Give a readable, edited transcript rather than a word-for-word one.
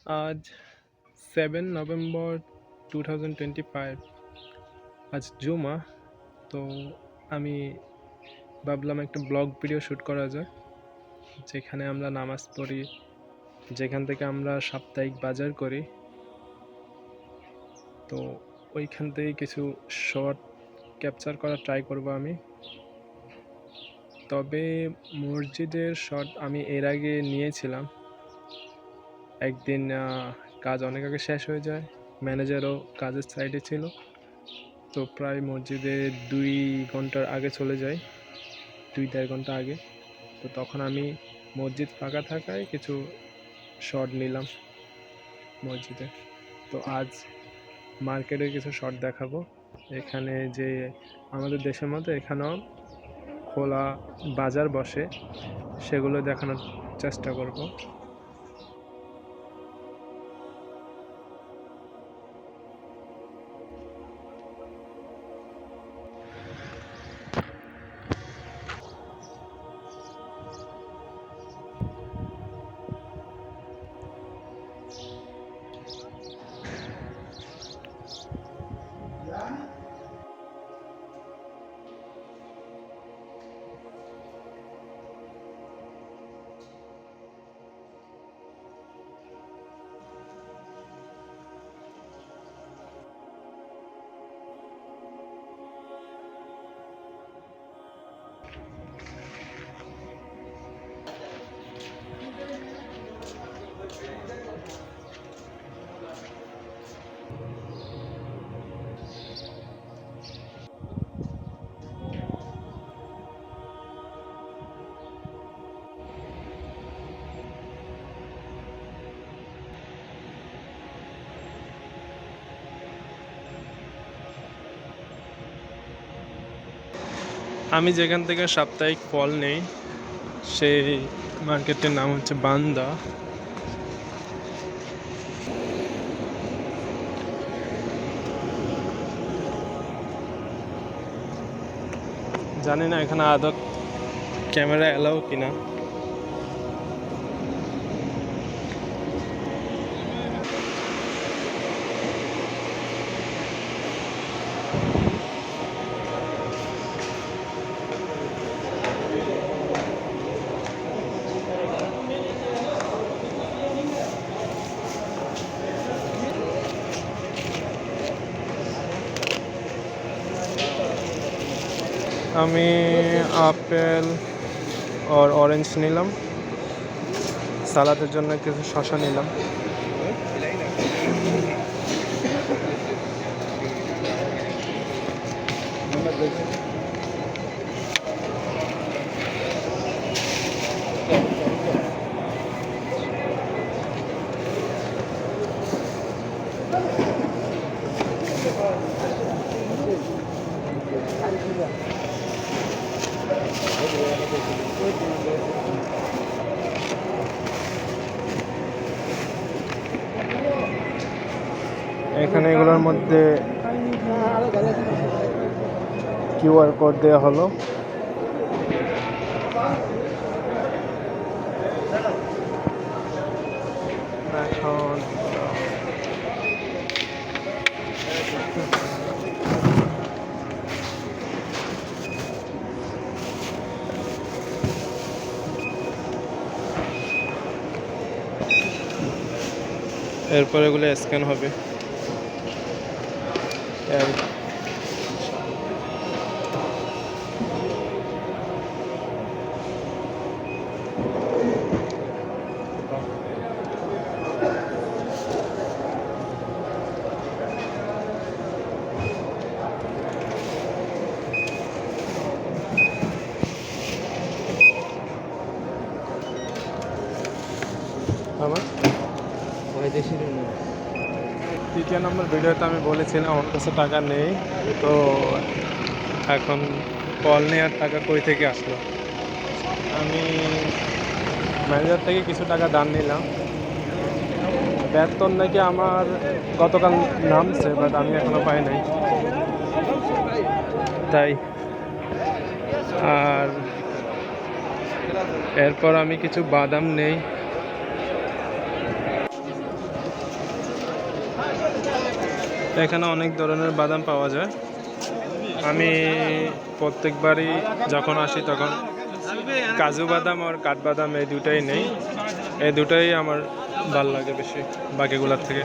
আজ 7 নভেম্বর 2025। আজ জুমা। তো আমি ভাবলাম একটা ব্লগ ভিডিও শ্যুট করা যায়, যেখানে আমরা নামাজ পড়ি, যেখান থেকে আমরা সাপ্তাহিক বাজার করি। তো ওইখান থেকে কিছু শর্ট ক্যাপচার করার ট্রাই করব আমি। তবে মসজিদের শট আমি এর আগে নিয়েছিলাম একদিন। কাজ অনেক আগে শেষ হয়ে যায়, ম্যানেজারও কাজের সাইডে ছিল, তো প্রায় মসজিদে 2 ঘন্টার আগে চলে যাই, 2-1.5 ঘন্টা আগে। তো তখন আমি মসজিদ ফাঁকা থাকায় কিছু শট নিলাম মসজিদে। তো আজ মার্কেটে কিছু শট দেখাবো। এখানে যে আমাদের দেশের মতো এখানেও খোলা বাজার বসে, সেগুলো দেখানোর চেষ্টা করব। আমি যেখান থেকে সাপ্তাহিক ফল নেই, সেই মার্কেটের নাম হচ্ছে বান্দা। জানি না এখানে আদৌ ক্যামেরা অ্যালাউ কিনা। আমি আপেল আর অরেঞ্জ নিলাম, সালাদের জন্য কিছু শসা নিলাম। এখানে এগুলোর মধ্যে কিউআর কোড দেওয়া হলো। এখন এরপর এগুলো স্ক্যান হবে। আমার তৃতীয় নম্বর ভিডিওতে আমি বলেছিলাম আমার কাছে টাকা নেই, তো এখন কল নেওয়ার টাকা কই থেকে আসলো। আমি ম্যানেজার থেকে কিছু টাকা দান নিলাম। বেতন নাকি আমার গতকাল নামছে, বাট আমি এখনো পাই নাই, তাই। আর এরপর আমি কিছু বাদাম নেই। এখানে অনেক ধরনের বাদাম পাওয়া যায়। আমি প্রত্যেকবারই যখন আসি তখন কাজু বাদাম আর কাঠবাদাম এই দুটাই নেই। এই দুটাই আমার ভাল লাগে বেশি বাকিগুলোর থেকে।